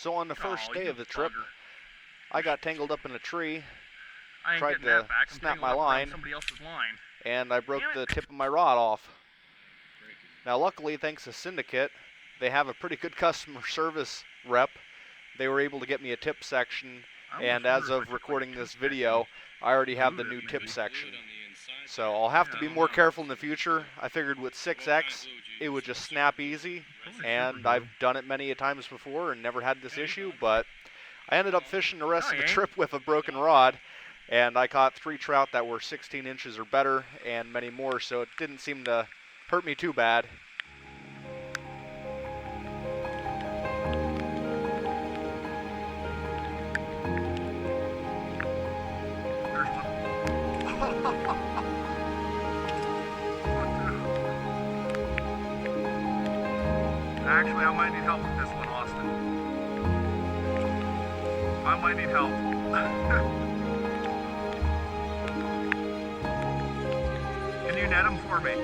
So on the first day you of the trip, bugger. I got tangled up in a tree, I ain't tried getting to that back. I'm snap tangled my up around line, somebody else's line. and I broke Damn the it. tip of my rod off. Now luckily, thanks to Syndicate, they have a pretty good customer service rep. They were able to get me a tip section, and as of recording this video, I already have the new tip section. So I'll have to be more careful in the future. I figured with 6X, it would just snap easy, and I've done it many a times before and never had this issue, but I ended up fishing the rest of the trip with a broken rod, and I caught 3 trout that were 16 inches or better and many more, so it didn't seem to hurt me too bad. Actually, I might need help with this one, Austin. I might need help. Can you net him for me?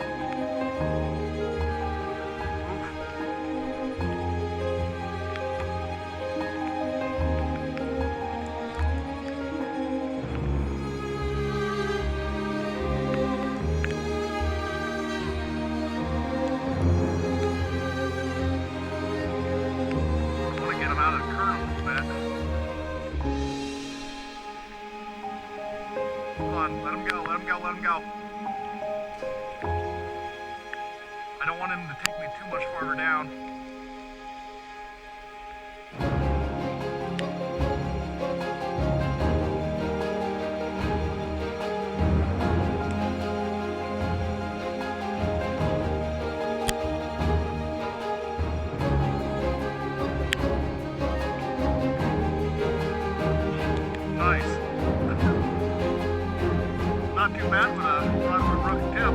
Let him go. I don't want him to take me too much farther down. Nice. Not too bad with a rod or a broken tip.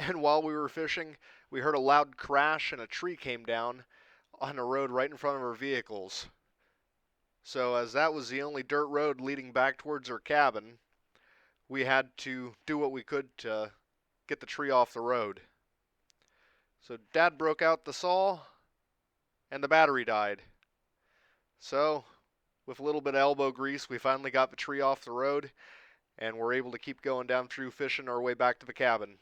And while we were fishing, we heard a loud crash and a tree came down on a road right in front of our vehicles. So as that was the only dirt road leading back towards our cabin, we had to do what we could to get the tree off the road. So Dad broke out the saw and the battery died. So with a little bit of elbow grease, we finally got the tree off the road and we're able to keep going down through fishing our way back to the cabin.